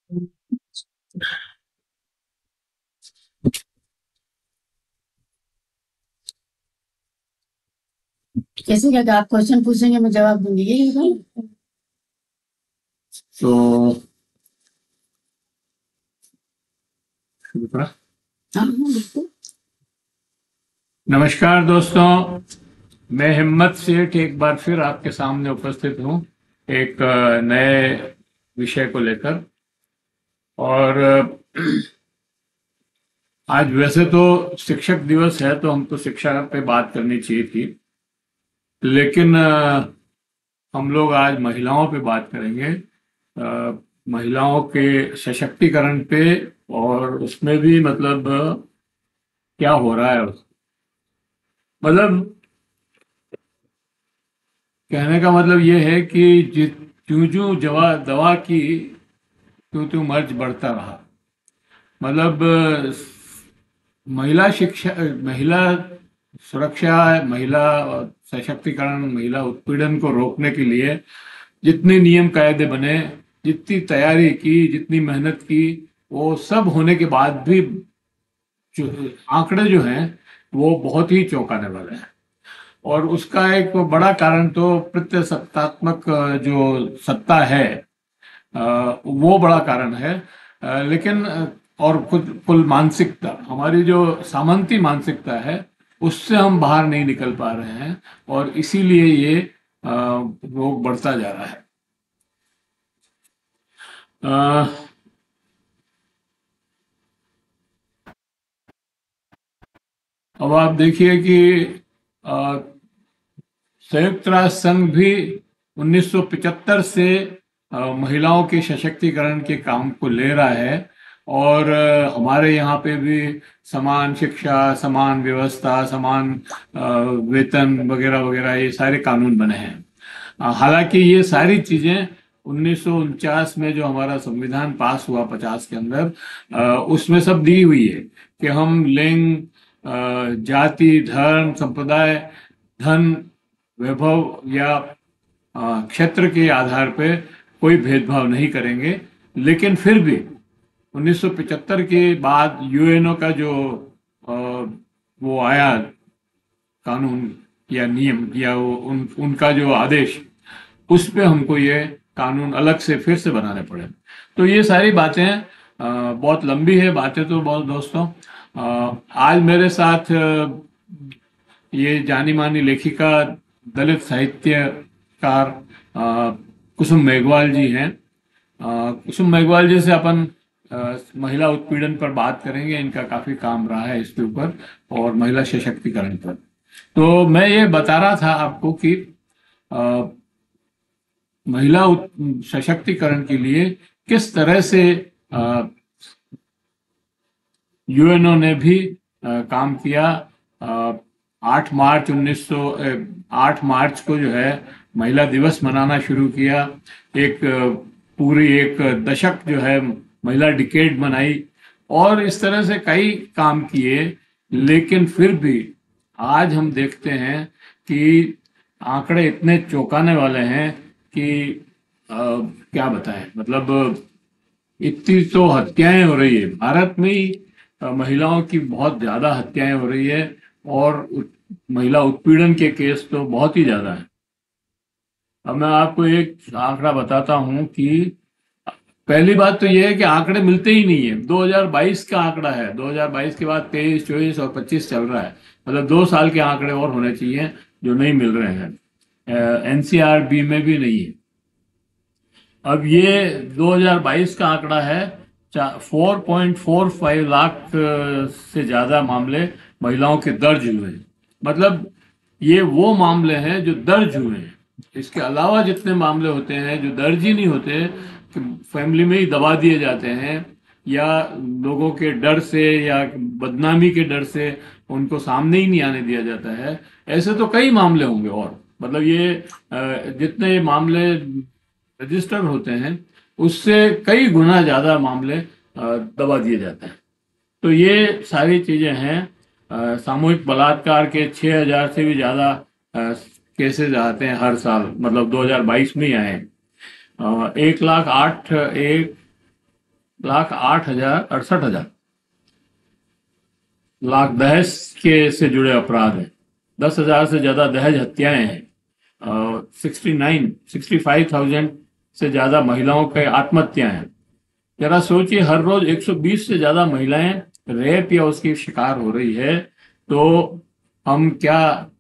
कैसे क्या आप क्वेश्चन पूछेंगे, मैं जवाब दूंगी, यही होगा। तो शुरू करा। हाँ हाँ, बिल्कुल। नमस्कार दोस्तों, मैं हिम्मत सेठ एक बार फिर आपके सामने उपस्थित हूँ एक नए विषय को लेकर। और आज वैसे तो शिक्षक दिवस है, तो हमको शिक्षा पे बात करनी चाहिए थी, लेकिन हम लोग आज महिलाओं पे बात करेंगे। महिलाओं के सशक्तिकरण पे, और उसमें भी मतलब क्या हो रहा है। मतलब कहने का मतलब ये है कि ज्यों ज्यों जवा दवा की त्यों त्यों मर्ज बढ़ता रहा। मतलब महिला शिक्षा, महिला सुरक्षा, महिला सशक्तिकरण, महिला उत्पीड़न को रोकने के लिए जितने नियम कायदे बने, जितनी तैयारी की, जितनी मेहनत की, वो सब होने के बाद भी जो आंकड़े जो हैं वो बहुत ही चौंकाने वाले हैं। और उसका एक बड़ा कारण तो प्रत्यसत्तात्मक जो सत्ता है, वो बड़ा कारण है। लेकिन और खुद कुल मानसिकता, हमारी जो सामंती मानसिकता है, उससे हम बाहर नहीं निकल पा रहे हैं, और इसीलिए ये रोग बढ़ता जा रहा है। अ, अब आप देखिए कि अ, संयुक्त राष्ट्र संघ भी 1975 से महिलाओं के सशक्तिकरण के काम को ले रहा है। और हमारे यहाँ पे भी समान शिक्षा, समान व्यवस्था, समान वेतन वगैरह वगैरह, ये सारे कानून बने हैं। हालांकि ये सारी चीजें 1949 में जो हमारा संविधान पास हुआ 50 के अंदर, उसमें सब दी हुई है कि हम लिंग, जाति, धर्म, संप्रदाय, धन, वैभव या क्षेत्र के आधार पे कोई भेदभाव नहीं करेंगे। लेकिन फिर भी 1975 के बाद यूएनओ का जो अ, वो आया कानून या नियम, या वो उनका जो आदेश, उस पे हमको ये कानून अलग से फिर से बनाने पड़े। तो ये सारी बातें बहुत लंबी है बातें तो बहुत दोस्तों। आज मेरे साथ ये जानी मानी लेखिका, दलित साहित्यकार कुसुम मेघवाल जी हैं। कुसुम मेघवाल जी से अपन महिला उत्पीड़न पर बात करेंगे। इनका काफी काम रहा है इसके ऊपर, और महिला सशक्तिकरण पर। तो मैं ये बता रहा था आपको कि अ, महिला सशक्तिकरण के लिए किस तरह से यूएनओ ने भी काम किया। 8 मार्च को जो है महिला दिवस मनाना शुरू किया। एक पूरी एक दशक जो है महिला डिकेड मनाई, और इस तरह से कई काम किए। लेकिन फिर भी आज हम देखते हैं कि आंकड़े इतने चौंकाने वाले हैं कि क्या बताएं। मतलब इतनी तो हत्याएं हो रही है भारत में ही, महिलाओं की बहुत ज्यादा हत्याएं हो रही है, और महिला उत्पीड़न के केस तो बहुत ही ज्यादा है। अब मैं आपको एक आंकड़ा बताता हूं कि पहली बात तो यह है कि आंकड़े मिलते ही नहीं है। 2022 का आंकड़ा है, 2022 के बाद 23, 24 और 25 चल रहा है। मतलब 2 साल के आंकड़े और होने चाहिए, जो नहीं मिल रहे हैं। एनसीआरबी में भी नहीं है। अब ये 2022 का आंकड़ा है। 4.45 लाख से ज्यादा मामले महिलाओं के दर्ज हुए हैं। मतलब ये वो मामले हैं जो दर्ज हुए हैं। इसके अलावा जितने मामले होते हैं जो दर्ज ही नहीं होते, कि फैमिली में ही दबा दिए जाते हैं, या लोगों के डर से या बदनामी के डर से उनको सामने ही नहीं आने दिया जाता है। ऐसे तो कई मामले होंगे। और मतलब ये जितने मामले रजिस्टर होते हैं, उससे कई गुना ज्यादा मामले दबा दिए जाते हैं। तो ये सारी चीजें हैं। सामूहिक बलात्कार के 6,000 से भी ज्यादा केसेस आते हैं हर साल। मतलब 2022 में ही आए हैं। 1,08,1 68,68,000 लाख दहेज के से जुड़े अपराध हैं। 10,000 से ज्यादा दहेज हत्याएं हैं। 65,000 से ज्यादा महिलाओं के आत्महत्या हैं। जरा सोचिए, हर रोज 120 से ज्यादा महिलाएं रेप या उसकी शिकार हो रही है, तो हम क्या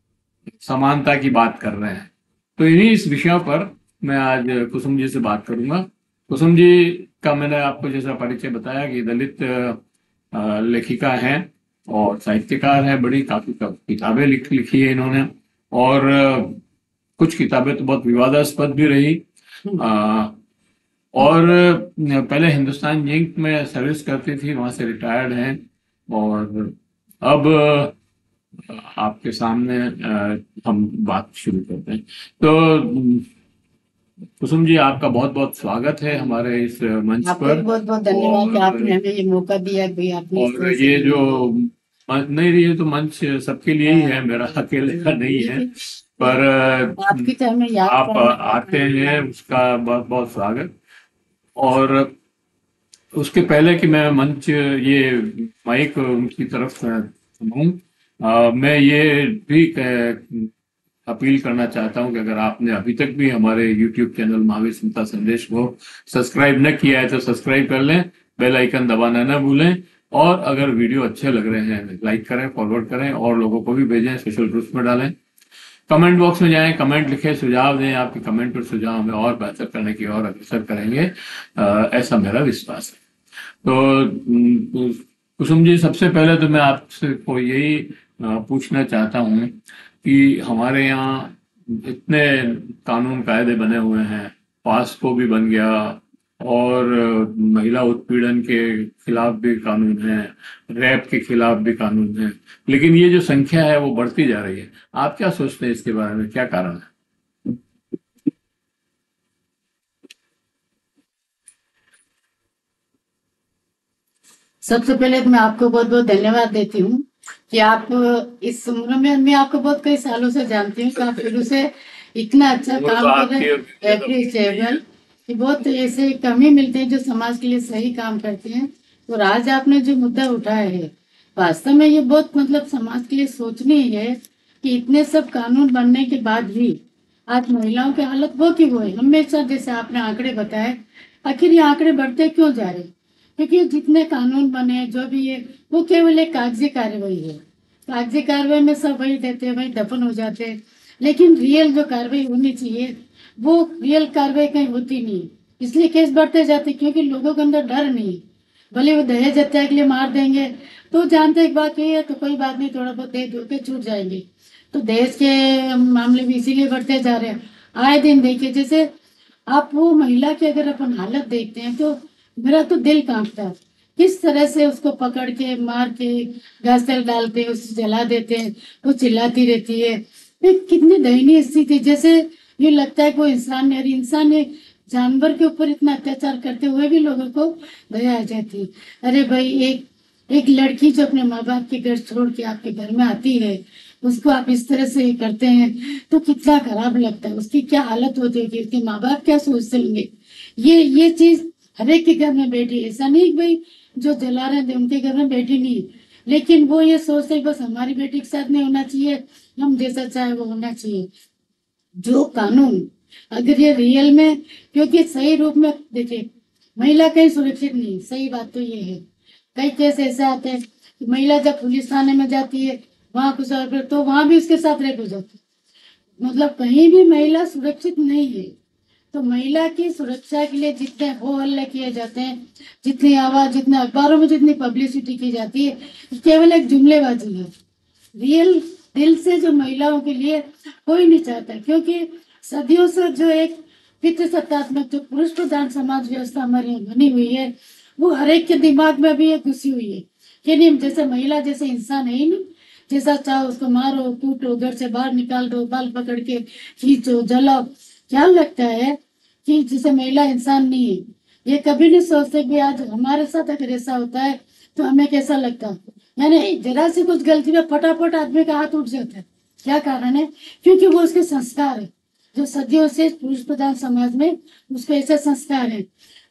समानता की बात कर रहे हैं। तो इन्हीं इस विषयों पर मैं आज कुसुम जी से बात करूंगा। कुसुम जी का मैंने आपको जैसा परिचय बताया कि दलित लेखिका हैं और साहित्यकार हैं, बड़ी काफी किताबें लिखी है इन्होंने, और कुछ किताबें तो बहुत विवादास्पद भी रही। और पहले हिंदुस्तान जिंक में सर्विस करती थी, वहां से रिटायर्ड हैं, और अब आपके सामने हम बात शुरू करते हैं। तो कुसुम जी, आपका बहुत बहुत स्वागत है हमारे इस मंच पर। बहुत बहुत धन्यवाद कि आपने हमें ये मौका दिया कि आपने और ये जो नहीं, ये तो मंच सबके लिए ही है, मेरा अकेले का नहीं है, पर आपकी तो हमें याद आप आते हैं, उसका बहुत बहुत स्वागत। और उसके पहले कि मैं मंच ये माइक उनकी तरफ थमाऊं, मैं ये भी अपील करना चाहता हूं कि अगर आपने अभी तक भी हमारे YouTube चैनल महावीर स्मिता संदेश को सब्सक्राइब न किया है तो सब्सक्राइब कर लें, बेल आइकन दबाना न भूलें, और अगर वीडियो अच्छे लग रहे हैं लाइक करें, फॉरवर्ड करें, और लोगों को भी भेजें, सोशल ग्रुप्स में डालें, कमेंट बॉक्स में जाएं, कमेंट लिखें, सुझाव दें। आपके कमेंट और सुझाव हमें और बेहतर करने की और अग्रसर करेंगे, ऐसा मेरा विश्वास है। तो कुसुम जी, सबसे पहले तो मैं आपसे को यही पूछना चाहता हूँ कि हमारे यहाँ इतने कानून कायदे बने हुए हैं, पास्को भी बन गया, और महिला उत्पीड़न के खिलाफ भी कानून है, रैप के खिलाफ भी कानून है, लेकिन ये जो संख्या है वो बढ़ती जा रही है। आप क्या सोचते हैं इसके बारे में, क्या कारण है? सबसे पहले तो मैं आपको बहुत बहुत धन्यवाद देती हूँ कि आप इस उम्र में, मैं आपको बहुत कई सालों से जानती हूँ कि आप शुरू से इतना अच्छा काम कर रहे हैं, एप्रिशिएबल, कि बहुत ऐसे कमी मिलते हैं जो समाज के लिए सही काम करते हैं। और आज आपने जो मुद्दा उठाया है, वास्तव में ये बहुत मतलब समाज के लिए सोचनीय है कि इतने सब कानून बनने के बाद भी आज महिलाओं की हालत वो की वो है। हमेशा जैसे आपने आंकड़े बताए, आखिर ये आंकड़े बढ़ते क्यों जा रहे हैं? क्योंकि जितने कानून बने जो भी है, वो केवल एक कागजी कार्रवाई है। कागजी कार्रवाई में सब वही देते हैं, वही दफन हो जाते हैं, लेकिन रियल जो कार्रवाई होनी चाहिए वो रियल कार्रवाई कहीं होती नहीं, इसलिए केस बढ़ते जाते, क्योंकि लोगों के अंदर डर नहीं। भले वो दहेज हत्या के लिए मार देंगे तो जानते एक बात ये है, तो कोई बात नहीं, थोड़ा बहुत दे दो के छूट जाएंगे। तो दहेज के मामले भी इसीलिए बढ़ते जा रहे हैं। आए दिन देखिए, जैसे आप वो महिला की अगर अपन हालत देखते हैं तो मेरा तो दिल कांपता है, किस तरह से उसको पकड़ के मार के गैस तेल डालते हैं, उसे जला देते हैं, वो चिल्लाती रहती है। ये कितनी दयनीय स्थिति, जैसे ये लगता है कोई इंसान ने, अरे इंसान ने जानवर के ऊपर इतना अत्याचार करते हुए भी लोगों को दया आ जाती है। अरे भाई, एक लड़की जो अपने माँ बाप के घर छोड़ के आपके घर में आती है, उसको आप इस तरह से करते हैं तो कितना खराब लगता है, उसकी क्या हालत होती है, उसके माँ बाप क्या सोचते होंगे। ये चीज हर एक के घर में बैठी है, ऐसा नहीं भाई जो जला रहे थे उनके घर में बैठी नहीं, लेकिन वो ये सोचते बस हमारी बेटी के साथ नहीं होना चाहिए, हम जैसा चाहे वो होना चाहिए। जो कानून अगर ये रियल में, क्योंकि सही रूप में देखिए, महिला कहीं सुरक्षित नहीं, सही बात तो ये है। कई केस ऐसे आते हैं कि महिला जब पुलिस थाने में जाती है, वहां कुछ और तो वहां भी उसके साथ रेप हो जाती है। मतलब कहीं भी महिला सुरक्षित नहीं है। तो महिला की सुरक्षा के लिए जितने हो हल्ला किए जाते हैं, जितनी आवाज, जितने अखबारों में जितनी पब्लिसिटी की जाती है, केवल एक जुमलेबाजी है। रियल दिल से जो महिलाओं के लिए कोई नहीं चाहता, क्योंकि सदियों से जो एक पितृसत्तात्मक जो पुरुष प्रधान समाज व्यवस्था हमारी यहाँ बनी हुई है, वो हर एक के दिमाग में भी ये घुसी हुई है कि नहीं, जैसे महिला जैसे इंसान है ही नहीं, जैसा चाहो उसको मारो, कूटो, घर से बाहर निकाल दो, बाल पकड़ के खींचो, जलाओ। क्या लगता है कि जैसे महिला इंसान नहीं है। ये कभी नहीं सोचते कि आज हमारे साथ अगर ऐसा होता है तो हमें कैसा लगता है। यानी जरा सी कुछ गलती में फटाफट आदमी का हाथ उठ जाता है। क्या कारण है? क्योंकि वो उसके संस्कार है, जो सदियों से पुरुष प्रधान समाज में उसके ऐसे संस्कार है।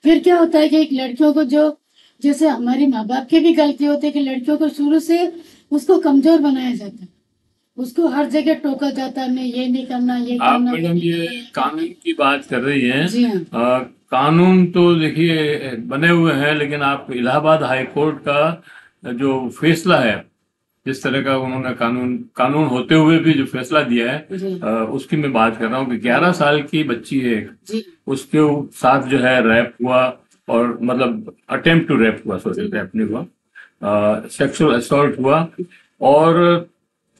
फिर क्या होता है कि एक लड़कियों को जो जैसे हमारी माँ बाप की भी गलती होती है कि लड़कियों को शुरू से उसको कमजोर बनाया जाता है, उसको हर जगह टोका जाता है, नहीं ये नहीं करना, ये आप करना। मैडम ये कानून की बात कर रही हैं। जी हाँ। कानून तो देखिए बने हुए हैं, लेकिन आप इलाहाबाद हाई कोर्ट का जो फैसला है, जिस तरह का उन्होंने कानून होते हुए भी जो फैसला दिया है, जी उसकी मैं बात कर रहा हूँ कि 11 साल की बच्ची है एक, जी उसके साथ जो है रैप हुआ, और मतलब अटेम्प्ट टू रैप हुआ, सॉरी रैप नहीं हुआ, सेक्सुअल असॉल्ट हुआ, और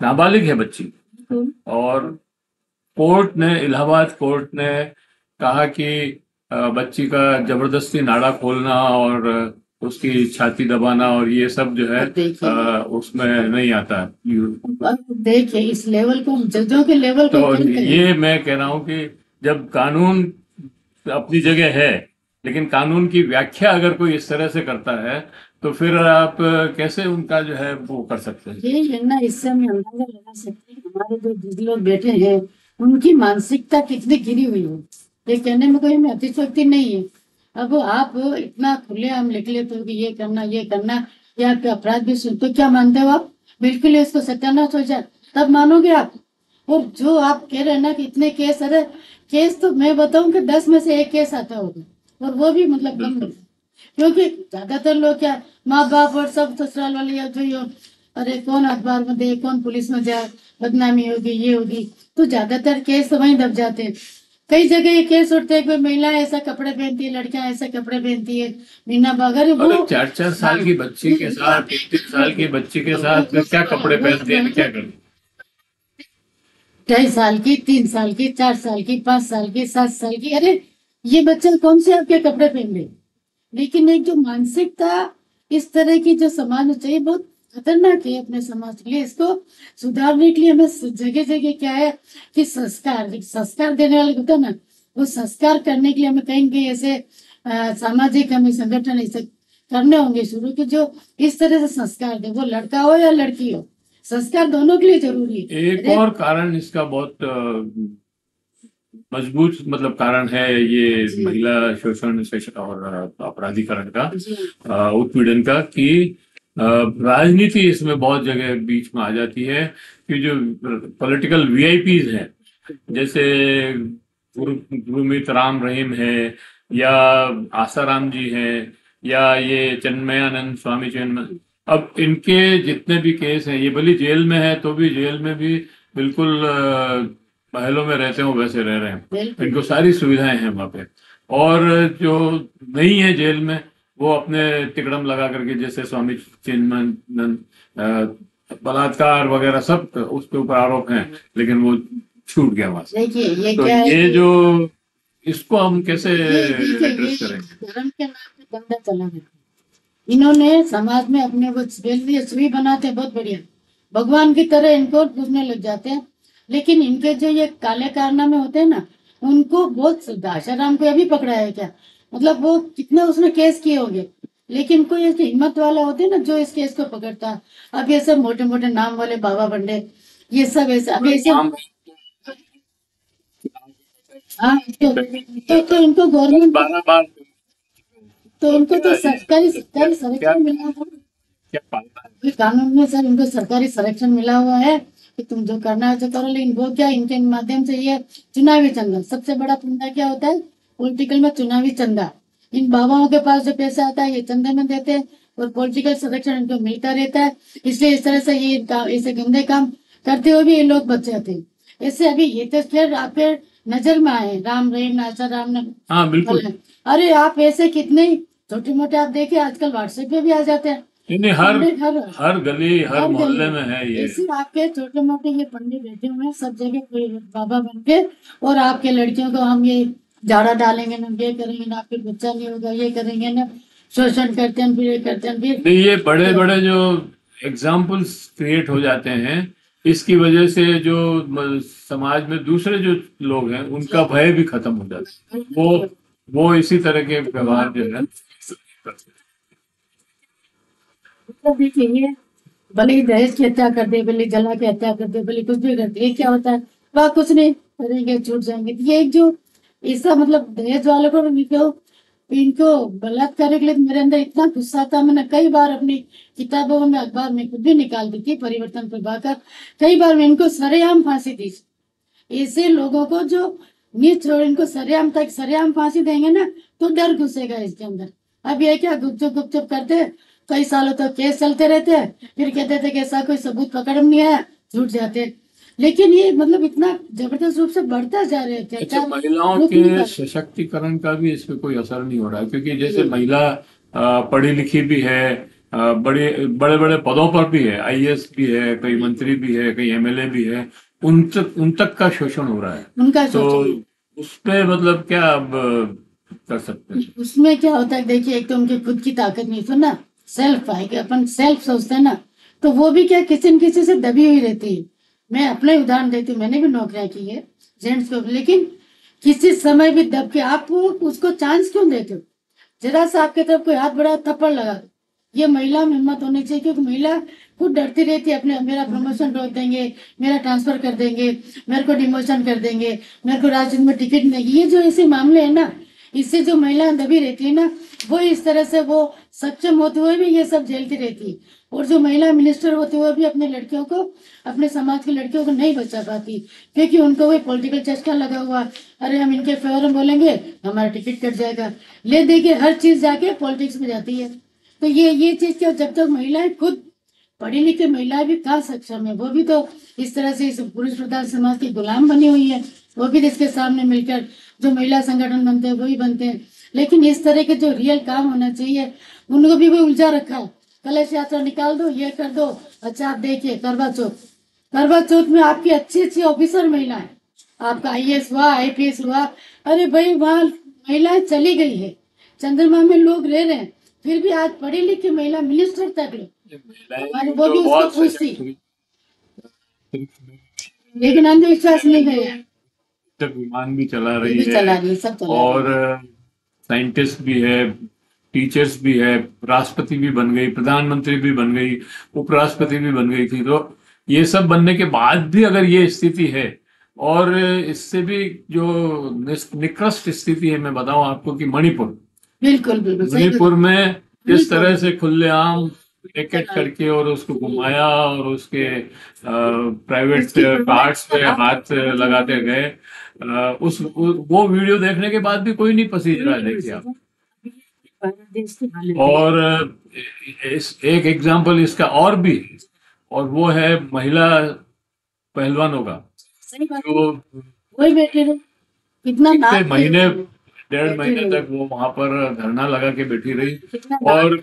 नाबालिग है बच्ची। और कोर्ट ने, इलाहाबाद कोर्ट ने कहा कि बच्ची का जबरदस्ती नाड़ा खोलना और उसकी छाती दबाना और ये सब जो है अब देखिए, उसमें नहीं आता है। अब देखिए इस लेवल को, जजों के लेवल को तो क्या कहें? ये मैं कह रहा हूँ कि जब कानून अपनी जगह है, लेकिन कानून की व्याख्या अगर कोई इस तरह से करता है, तो फिर आप कैसे उनका जो है वो कर सकते हैं? ये है ना, इससे हम अंदाजा लगा सकते हैं हमारे जो जिस लोग बैठे हैं उनकी मानसिकता कितनी गिरी हुई है। ये कहने में कोई अतिशयोक्ति नहीं है। अब आप इतना खुलेआम लिख लेते हो कि ये करना, ये करना, या आपके अपराध भी सुन, तो क्या मानते हो आप? बिल्कुल इसको सत्यानाश हो जाए तब मानोगे आप? और जो आप कह रहे हैं ना कि इतने केस, अरे केस तो मैं बताऊं कि 10 में से 1 केस आता होगा, और वो भी मतलब कम नहीं। क्योंकि ज्यादातर लोग क्या, माँ बाप और सब ससुराल वाले या जो ही हो, अरे कौन अखबार में दे, कौन पुलिस में जाए, बदनामी होगी, ये होगी, तो ज्यादातर केस तो वहीं दब जाते हैं। कई जगह ये केस उठते हैं कि महिलाएं ऐसा कपड़े पहनती है, लड़कियां ऐसे कपड़े पहनती है, मीना बगर वो। अरे 4-4 साल की बच्ची के साथ, 3-3 साल की बच्ची के साथ क्या कपड़े पहनते हैं, क्या करते 2.5 साल की, 3 साल की, 4 साल की, 5 साल की, 7 साल की, अरे ये बच्चे कौन से आपके कपड़े पहन रहे? लेकिन एक जो मानसिकता इस तरह की जो समाज में चाहिए, बहुत खतरनाक है अपने समाज के लिए। इसको सुधारने के लिए हमें जगह जगह क्या है कि संस्कार संस्कार देने वाले होता है ना, वो संस्कार करने के लिए हमें कहीं कहीं ऐसे सामाजिक हमें संगठन ऐसे करने होंगे शुरू, कि जो इस तरह से संस्कार दे, वो लड़का हो या लड़की हो, संस्कार दोनों के लिए जरूरी है। एक और कारण इसका बहुत मजबूत मतलब कारण है, ये जी महिला शोषण और अपराधीकरण का, जी उत्पीड़न का, कि राजनीति इसमें बहुत जगह बीच में आ जाती है, कि जो पॉलिटिकल वीआईपीज हैं, जैसे गुरमीत राम रहीम है, या आसाराम जी हैं, या ये चिन्मयानंद, स्वामी चिन्मय, अब इनके जितने भी केस हैं, ये भले जेल में है तो भी जेल में भी बिल्कुल महलों में रहते हो वैसे रह रहे हैं, बिल्कुल। इनको सारी सुविधाएं हैं वहाँ पे। और जो नहीं है जेल में, वो अपने तिकड़म लगा करके, जैसे स्वामी चिन्मयानंद, बलात्कार वगैरह सब उसके ऊपर आरोप हैं, लेकिन वो छूट गया वहां से। देखिए ये तो क्या है ये कि जो, इसको हम कैसे ये देखिए, एड्रेस ये करेंगे? धर्म के नाम पे धंधा चला गया। इन्होंने समाज में अपने वो सुई बनाते हैं, बहुत बढ़िया, भगवान की तरह इनको पूजने लग जाते हैं। लेकिन इनके जो ये काले कारनामे होते हैं ना, उनको बहुत आशाराम को अभी पकड़ा है क्या, मतलब वो कितने उसने केस किए होंगे, लेकिन कोई ऐसी हिम्मत वाला होते हैं ना जो इस केस को पकड़ता है। अब ये सब मोटे मोटे नाम वाले बाबा बंडे, ये सब ऐसे, अब ये सब, हाँ तो इनको गवर्नमेंट, 12 बार तो इनको तो क्या सरकारी क्या सरकारी क्या संरक्षण मिला है। क्या पालता है? ये कानून में सर इनको सरकारी संरक्षण मिला हुआ है कि तुम जो करना है तो करो, लेकिन वो क्या, इनके माध्यम से ये चुनावी चंदा, सबसे बड़ा फंडा क्या होता है पॉलिटिकल में, चुनावी चंदा। इन बाबाओं के पास जो पैसा आता है ये चंदे में देते हैं, और पॉलिटिकल संरक्षण इनको मिलता रहता है। इसलिए इस तरह से ये ऐसे गंदे काम करते हुए भी ये लोग बच जाते हैं। ऐसे अभी ये तो फिर आपके नजर में आए राम रहीम, आशा राम ने, हाँ बिल्कुल। अरे आप ऐसे कितने छोटे मोटे आप देखिए आजकल व्हाट्सएप पे भी आ जाते हैं नहीं, हर पंडित, हर गली हर हर मोहल्ले गली में है ये। ऐसे आपके छोटे मोटे ये पंडित बैठे हुए हैं सब जगह, कोई बाबा बन के, और आपके लड़कियों को हम ये झाड़ा डालेंगे ना, ये करेंगे ना, आपके बच्चा नहीं होगा, ये करेंगे ना, शोषण करते हैं, फिर ये करते हैं, फिर नहीं, ये बड़े बड़े जो एग्जाम्पल्स क्रिएट हो जाते हैं, इसकी वजह से जो समाज में दूसरे जो लोग हैं उनका भय भी खत्म हो जाता है, वो इसी तरह के व्यवहार जो है। मतलब देखिए ये भले ही दहेज की हत्या कर दे, भले जला के हत्या कर दे, भले कुछ भी कर दे, ये क्या होता है, वह कुछ नहीं करेंगे, छूट जाएंगे। तो ये एक जो ऐसा मतलब दहेज वालों को भी क्यों इनको बलात्कार के लिए मेरे अंदर इतना गुस्सा था, मैंने कई बार अपनी किताबों में, अखबार में खुद भी निकाल दी थी, परिवर्तन प्रभाकर। कई बार मैं इनको सरेआम फांसी दी। ऐसे लोगों को जो नीच और इनको सरेआम फांसी देंगे ना तो डर घुसेगा इसके अंदर। अब ये क्या गुपचुप करते हैं, कई सालों तक केस चलते रहते हैं, फिर कहते थे कि ऐसा कोई सबूत पकड़ में नहीं आया, छूट जाते। लेकिन ये मतलब इतना जबरदस्त रूप से बढ़ता जा रहा है। अच्छा, महिलाओं के सशक्तिकरण का भी इस पे कोई असर नहीं हो रहा है, क्योंकि जैसे महिला पढ़ी लिखी भी है, बड़े बड़े बड़े पदों पर भी है, आईएएस भी है, कई मंत्री भी है, कई एमएलए भी है, उन तक का शोषण हो रहा है। उनका तो उस पे मतलब क्या अब कर सकते हैं? उसमें क्या होता है, देखिए, एक तो उनकी खुद की ताकत नहीं, तो ना सेल्फ आएगी, अपन सेल्फ सोचते हैं ना, तो वो भी क्या किसी न किसी से दबी हुई रहती है। मैं अपने उदाहरण देती हूँ, मैंने भी नौकरियां की है जेंट्स को, लेकिन किसी समय भी दब के आप उसको चांस क्यों देते हो? जरा सा आपके तरफ कोई हाथ बढ़ा, थप्पड़ लगा दो। ये महिला में हिम्मत होनी चाहिए, क्योंकि महिला खुद डरती रहती है अपने, मेरा प्रमोशन रोक देंगे, मेरा ट्रांसफर कर देंगे, मेरे को डिमोशन कर देंगे, मेरे को राजनीति में टिकट नहीं। ये जो ऐसे मामले है ना, इससे जो महिला दबी रहती है ना, वो इस तरह से वो सक्षम होते हुए भी ये सब झेलती रहती है। और जो महिला मिनिस्टर होते हुए भी अपने लड़कियों को, अपने समाज की लड़कियों को नहीं बचा पाती, क्योंकि उनको वही पॉलिटिकल चस्का लगा हुआ, अरे हम इनके फेवर में बोलेंगे हमारा टिकट कट जाएगा, ले दे के हर चीज जाके पॉलिटिक्स में जाती है। तो ये चीज क्या, जब तक महिलाएं खुद पढ़ी लिखी महिलाएं भी कहाँ सक्षम है, वो भी तो इस तरह से इस पुरुष प्रधान समाज की गुलाम बनी हुई है। वो भी इसके सामने मिलकर जो महिला संगठन बनते हैं वही बनते हैं, लेकिन इस तरह के जो रियल काम होना चाहिए उनको भी वो उलझा रखा है। कलश यात्रा निकाल दो, ये कर दो। अच्छा, आप देखिए करवा चौथ में आपकी अच्छी अच्छी ऑफिसर महिलाएं, आपका आईएएस हुआ, आईपीएस हुआ, अरे भाई वहां महिलाएं चली गई है, चंद्रमा में लोग रह रहे हैं, फिर भी आज पढ़ी लिखी महिला मिनिस्टर तक लो, वो भी उसको खुशी, लेकिन अंधविश्वास नहीं गया। विमान भी चला रही भी है, चला रही है, सब चला और साइंटिस्ट भी है, टीचर्स भी है, राष्ट्रपति भी बन गई, प्रधानमंत्री भी बन गई, उपराष्ट्रपति भी बन गई थी। तो ये सब बनने के बाद भी अगर ये स्थिति है, और इससे भी जो निकृष्ट स्थिति है, मैं बताऊं आपको कि मणिपुर, बिल्कुल मणिपुर में जिस तरह से खुलेआम रैकेट करके और उसको घुमाया और उसके प्राइवेट पार्ट्स पे हाथ लगाते गए, वो वीडियो देखने के बाद भी कोई नहीं पसीज रहा है, देखिए आप। और एक एग्जाम्पल इसका और भी, और वो है महिला पहलवानों का, जो वही बैठे रहे कितना महीने, 1.5 महीने तक वो वहां पर धरना लगा के बैठी रही, और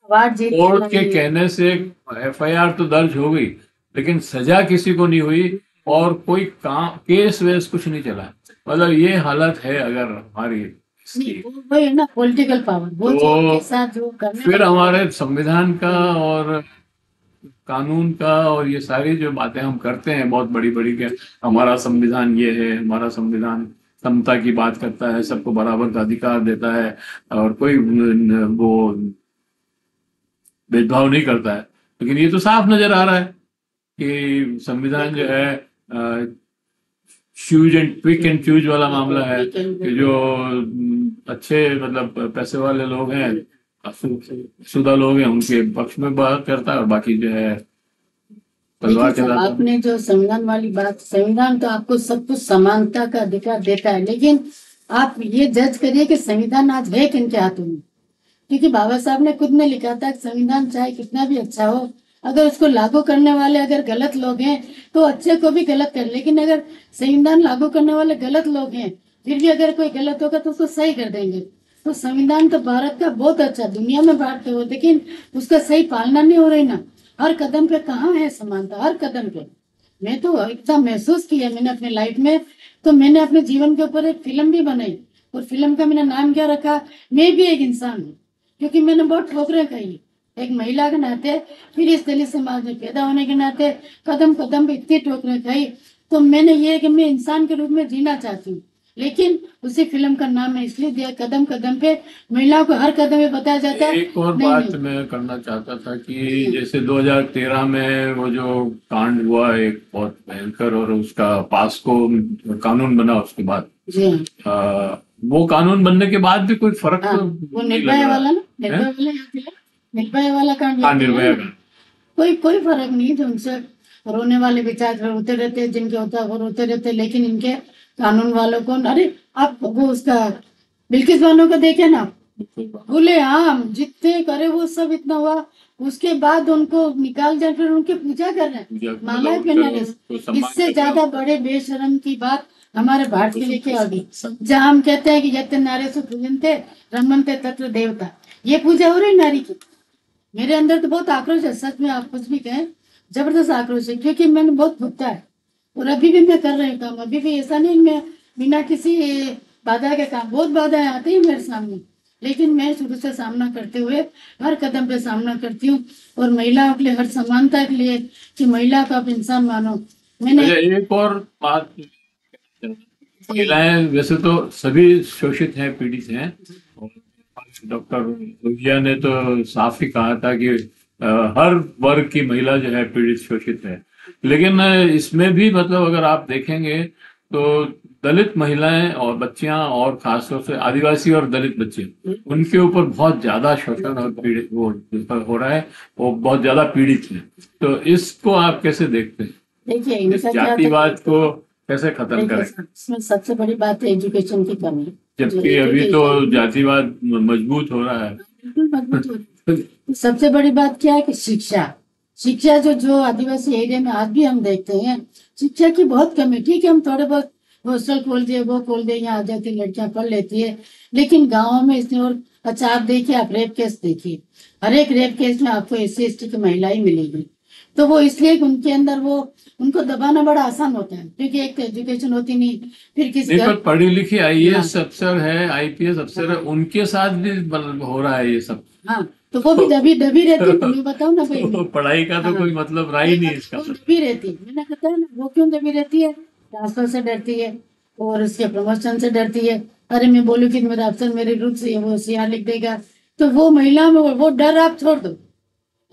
कोर्ट के कहने से एफआईआर तो दर्ज हो गई, लेकिन सजा किसी को नहीं हुई, और कोई केस वेस कुछ नहीं चला। मतलब ये हालत है अगर हमारी वही ना, पॉलिटिकल पावर वो तो साथ जो फिर हमारे संविधान का और कानून का और ये सारी जो बातें हम करते हैं बहुत बड़ी बड़ी, के हमारा संविधान ये है, हमारा संविधान समता की बात करता है, सबको बराबर का अधिकार देता है, और कोई वो भेदभाव नहीं करता है, लेकिन ये तो साफ नजर आ रहा है कि संविधान जो है choose and pick and choose वाला मामला है, कि जो अच्छे मतलब पैसे वाले लोग हैं, शुदा लोग हैं, उनके पक्ष में बात करता है, और बाकी जो है तलवार चलाता है। आपने जो संविधान वाली बात, संविधान तो आपको सब कुछ समानता का अधिकार देता है, लेकिन आप ये जज करिए कि संविधान आज है किनके हाथों में। क्योंकि बाबा साहब ने खुद ने लिखा था कि संविधान चाहे कितना भी अच्छा हो, अगर उसको लागू करने वाले अगर गलत लोग हैं तो अच्छे को भी गलत कर, लेकिन अगर संविधान लागू करने वाले गलत लोग हैं, फिर भी अगर कोई गलत होगा तो उसको सही कर देंगे। तो संविधान तो भारत का बहुत अच्छा, दुनिया में बांटते हो, लेकिन उसका सही पालना नहीं हो रही ना। हर कदम पे कहाँ है समानता, हर कदम पे। मैं तो एकदम महसूस किया मैंने अपने लाइफ में, तो मैंने अपने जीवन के ऊपर एक फिल्म भी बनाई, और फिल्म का मैंने नाम क्या रखा, मैं भी एक इंसान हूँ। क्योंकि मैंने बहुत ठोकरें खाई एक महिला के नाते, फिर इस दलित समाज में पैदा होने के नाते कदम कदम पे इतनी ठोकरें खाई। तो मैंने ये कि मैं इंसान के रूप में जीना चाहती हूँ, लेकिन उसी फिल्म का नाम मैं इसलिए दिया, कदम कदम पे महिलाओं को हर कदम पे बताया जाता है। एक और बात मैं करना चाहता था कि जैसे 2013 में वो जो कांड हुआ एक बहुत भयंकर, और उसका पास्को कानून बना उसके बाद, वो कानून बनने के बाद भी कोई फर्क हाँ, तो वो नहीं लग निर्भया रहा वाला ना, है? निर्भया वाला याद है? निर्भया वाला कांड हाँ, याद है निर्भया ना? का। कोई कोई फर्क नहीं, जो उनसे रोने वाले बेचारे रोते रहते हैं, जिनके होता है वो रोते रहते हैं, लेकिन इनके कानून वालों को, अरे आप वो उसका बिल्किस बानो को देखे ना, बोले आम जितने करे वो सब इतना हुआ, उसके बाद उनको निकाल दिया, फिर उनकी पूजा कर रहे हैं, मालाएं पहना रहे हैं। इससे ज्यादा बड़े बेशरम की बात हमारे भारत के लिए क्या होगी, जहाँ हम कहते हैं कि यत्ते नारेषु पूजन्ते रमन्ते तत्र देवता, ये पूजा हो रही नारी की। मेरे अंदर तो बहुत आक्रोश है, सच में आप कुछ भी कहें, जबरदस्त आक्रोश है, क्योंकि मैंने बहुत भुगता है और अभी भी मैं कर रही हूँ काम, अभी भी ऐसा नहीं मैं बिना किसी बाधा के काम, बहुत बाधाएं आती है मेरे सामने, लेकिन मैं शुरू से सामना करते हुए हर कदम पे सामना करती हूँ, और महिलाओं के लिए हर समानता के लिए, कि महिला को आप इंसान मानो। मैंने एक और बात, महिलाएं वैसे तो सभी शोषित हैं, पीड़ित हैं, और डॉक्टर लोहिया ने तो साफ ही कहा था कि हर वर्ग की महिला जो है पीड़ित शोषित है, लेकिन इसमें भी मतलब अगर आप देखेंगे तो दलित महिलाएं और बच्चियां, और खासतौर से आदिवासी और दलित बच्चे, उनके ऊपर बहुत ज्यादा शोषण और पीड़ित वो हो रहा है, वो बहुत ज्यादा पीड़ित है। तो इसको आप कैसे देखते हैं? देखिए, इस जातिवाद को कैसे खत्म करें? इसमें सबसे बड़ी बात है एजुकेशन की कमी, जबकि अभी तो जातिवाद मजबूत हो रहा है। बिल्कुल मजबूत हो रहा है। सबसे बड़ी बात क्या है कि शिक्षा, शिक्षा जो आदिवासी एरिया में आज भी हम देखते हैं, शिक्षा की बहुत कमी। ठीक है, हम थोड़े बहुत हॉस्टल खोल दिए, वो खोल दिए, यहाँ आ जाती लड़कियां पढ़ लेती है, लेकिन गाँव में इसने, और अच्छा आप देखिए, आप रेप केस देखिए, हर एक रेप केस में आपको SC ST की महिला ही मिलेगी। तो वो इसलिए कि उनके अंदर वो, उनको दबाना बड़ा आसान होता है, क्योंकि एक तो एजुकेशन होती नहीं, फिर किस नहीं, पर पढ़ी लिखी IAS हाँ। अफसर है, IPS अफसर है, उनके साथ भी हो रहा है ये सब। हाँ, तो वो भी दबी दबी रहती है, मैं बताऊँ ना भाई, तो पढ़ाई का तो कोई मतलब रहा ही नहीं इसका। वो दबी रहती है, मैंने बताया ना, वो क्यों दबी रहती है, ट्रांसफर से डरती है और उसके प्रमोशन से डरती है। अरे मैं बोलूँ कि मेरा अफसर मेरी रुचि से वो CR लिख देगा, तो वो महिला में वो डर आप छोड़ दो।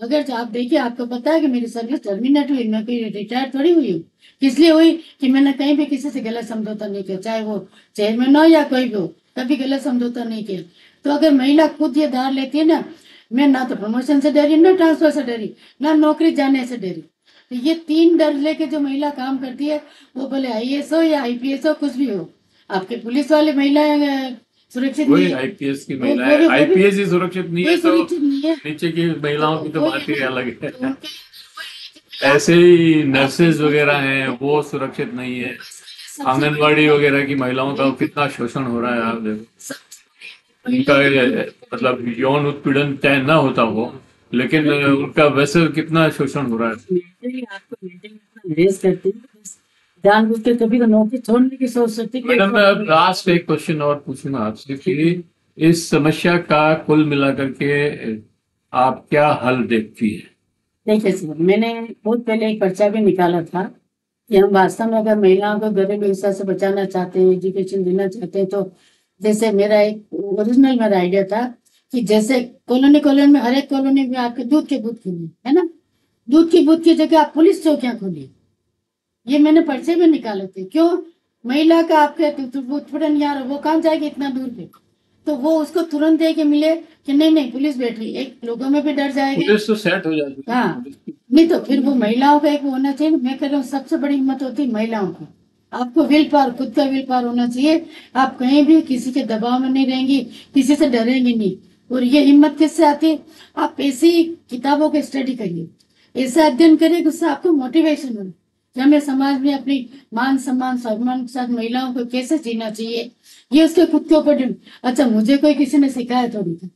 अगर आप देखिए, आपको पता है कि मेरी सर्विस टर्मिनेट हुई, मैं कोई रिटायर थोड़ी हुई हूँ, किस लिए हुई कि मैंने कहीं भी किसी से गलत समझौता नहीं किया, चाहे वो चेयरमैन हो या कोई भी हो, कभी गलत समझौता नहीं किया। तो अगर महिला खुद ये धार लेती है ना, मैं ना तो प्रमोशन से डरी, ना ट्रांसफर से डरी, ना नौकरी जाने से डरी, तो ये 3 डर लेके जो महिला काम करती है, वो भले IAS हो या IPS हो, कुछ भी हो, आपके पुलिस वाले महिलाएं सुरक्षित नहीं है, IPS की महिलाएं, IPS ही सुरक्षित नहीं है, तो सुरक्षित नहीं है, नीचे की महिलाओं की तो बात ही अलग है। ऐसे ही नर्सेज वगैरह हैं, वो सुरक्षित नहीं है, आंगनवाड़ी वगैरह की महिलाओं का कितना शोषण हो रहा है, आप देखो, उनका मतलब यौन उत्पीड़न चाहे ना होता हो, लेकिन उनका वैसे कितना शोषण हो रहा है। जानबूझ के कभी तो नौकरी छोड़ने की सोच सकती है। मैडम, मैं अब लास्ट एक क्वेश्चन और पूछूंगा आपसे कि इस समस्या का कुल मिलाकर के आप क्या हल देखती है? देखिए सर, मैंने बहुत पहले एक पर्चा भी निकाला था कि हम वास्तव में अगर महिलाओं को घरेलू हिंसा से बचाना चाहते हैं, एजुकेशन देना चाहते हैं, तो जैसे मेरा एक ओरिजिनल मेरा आइडिया था कि जैसे कॉलोनी में, हर एक कॉलोनी में आपके दूध के बूथ खुले, है ना, दूध की बूथ की जगह आप पुलिस चौकियां खोली, ये मैंने पर्चे में निकाले थे। क्यों? महिला का आपके उत्पीड़न यार, वो कहाँ जाएगी इतना दूर पे, तो वो उसको तुरंत दे के मिले कि नहीं नहीं पुलिस बैठ रही, एक लोगों में भी डर जाएगी, पुलिस तो सेट हो जाती है। हाँ, नहीं तो फिर वो महिलाओं का एक होना चाहिए। मैं कह रहा हूँ सबसे बड़ी हिम्मत होती है महिलाओं को, आपको विल पावर, खुद का विल पावर होना चाहिए, आप कहीं भी किसी के दबाव में नहीं रहेंगी, किसी से डरेंगी नहीं। और ये हिम्मत किससे आती है? आप ऐसी किताबों की स्टडी करिए, ऐसा अध्ययन करिए कि उससे आपको मोटिवेशन हो कि हमें समाज में अपनी मान सम्मान स्वाभिमान के साथ महिलाओं को कैसे जीना चाहिए, ये उसके खुद के ऊपर। अच्छा, मुझे कोई किसी ने सिखाया थोड़ी था,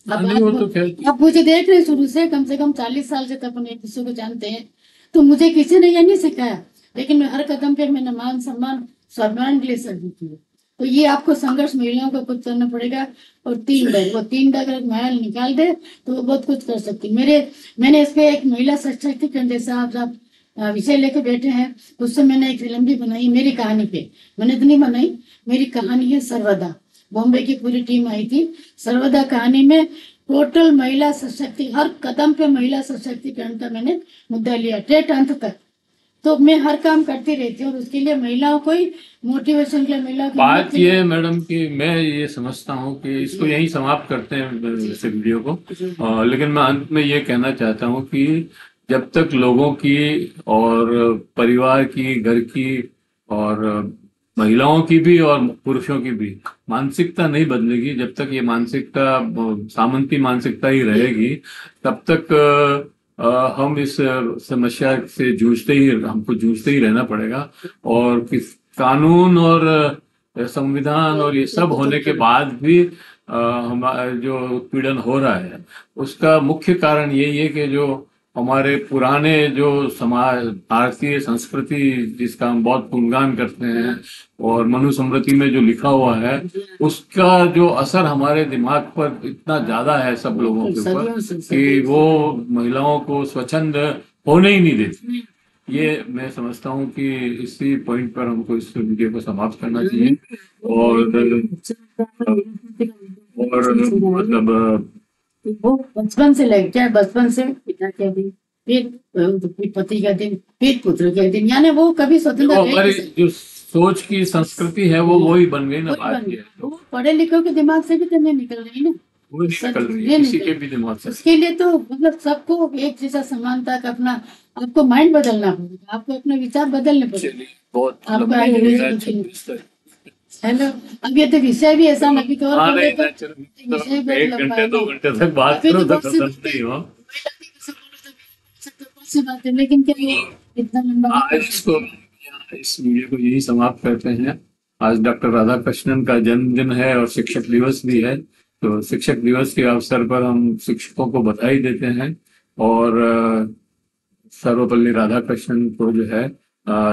अब मुझे देख रहे शुरू से कम 40 साल से अपन एक दूसरे को जानते हैं, तो मुझे किसी ने ये नहीं सिखाया, लेकिन मैं हर कदम पे मैंने मान सम्मान स्वाभिमान के लिए सर्विस की है। तो ये आपको संघर्ष महिलाओं को खुद करना पड़ेगा। और 3 डर, वो 3 डर अगर महिला निकाल दे तो वो बहुत कुछ कर सकती। मैंने इस पे एक महिला सशक्तिकरण जैसा आप विषय लेके बैठे हैं, उससे मैंने एक फिल्म भी बनाई मेरी कहानी पे, मैंने तो नहीं बनाई, मेरी कहानी है सर्वदा, बॉम्बे की पूरी टीम आई थी। सर्वदा कहानी में टोटल महिला सशक्ति, हर कदम पे महिला सशक्तिकरण का मैंने मुद्दा लिया, टेट अंत तक, तो मैं हर काम करती रहती हूँ और उसके लिए महिलाओं को ही मोटिवेशन के लिए महिलाओं की बात हिम्मत के ये लिए- है मैडम कि मैं ये समझता हूँ कि इसको यहीं समाप्त करते हैं वैसे वीडियो को। लेकिन मैं अंत में ये कहना चाहता हूँ कि जब तक लोगों की और परिवार की, घर की और महिलाओं की भी और पुरुषों की भी मानसिकता नहीं बदलेगी, जब तक ये मानसिकता सामंती मानसिकता ही रहेगी, तब तक हम इस समस्या से हमको जूझते ही रहना पड़ेगा। और किस कानून और संविधान और ये सब होने के बाद भी हमारा जो उत्पीड़न हो रहा है, उसका मुख्य कारण यही है कि जो हमारे पुराने जो समाज, भारतीय संस्कृति जिसका हम बहुत गुणगान करते हैं और मनुस्मृति में जो लिखा हुआ है, उसका जो असर हमारे दिमाग पर इतना ज्यादा है सब लोगों के ऊपर कि वो महिलाओं को स्वच्छंद होने ही नहीं देती। ये मैं समझता हूँ कि इसी पॉइंट पर हमको इस वीडियो को समाप्त करना चाहिए। और मतलब वो बचपन से लेके बचपन से पिता के दिन, फिर पति का दिन, फिर पुत्र के दिन, यानी वो कभी स्वतंत्र रह हमारी नहीं सकते। जो सोच की संस्कृति है वो वही बन गई ना। वही बात बन ये गया। है, वो पढ़े लिखों के दिमाग से भी तो नहीं निकल रही ना। वो नहीं निकल रही ये है किसी निकल- के भी दिमाग से। उसके लिए तो मतलब सबको एक जैसा समानता का अपना आपको माइंड बदलना पड़ेगा, आपको अपने विचार बदलने पड़ेगे। चलिए, बहुत आपको लंबी आयुर्वेद है, की- 26 तक। हेलो, अब ये तो विषय भी ऐसा लगी तो और हाँ, बोले नहीं, तो नहीं, चलो, विषय बहुत 1 लंबा घंटे है 2 ना। घंटे तक बात अभी करो तो तो बहुत सी खत्म बातें- नहीं हो। बहुत सी बातें, लेकिन क्या ये इतना लंबा आज इस वीडियो को यही समाप्त करते हैं। आज डॉक्टर राधाकृष्णन का जन्मदिन है और शिक्षक दिवस भी है, तो शिक्षक दिवस के अवसर पर हम शिक्षकों को बधाई देते हैं और सर्वपल्ली राधाकृष्णन को जो है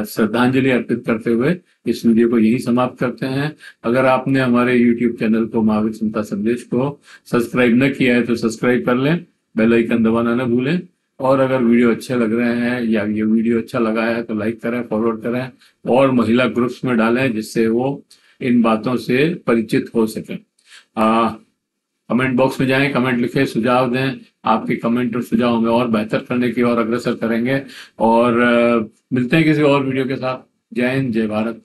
श्रद्धांजलि अर्पित करते हुए इस वीडियो को यही समाप्त करते हैं। अगर आपने हमारे YouTube चैनल को महावीर चिंता संदेश को सब्सक्राइब न किया है तो सब्सक्राइब कर लें, बेल आइकन दबाना न भूलें। और अगर वीडियो अच्छे लग रहे हैं या ये वीडियो अच्छा लगा है तो लाइक करें, फॉरवर्ड करें और महिला ग्रुप्स में डालें जिससे वो इन बातों से परिचित हो सकें। कमेंट बॉक्स में जाएं, कमेंट लिखें, सुझाव दें। आपके कमेंट और सुझाव हमें और बेहतर करने की ओर अग्रसर करेंगे। और मिलते हैं किसी और वीडियो के साथ। जय हिंद, जय भारत।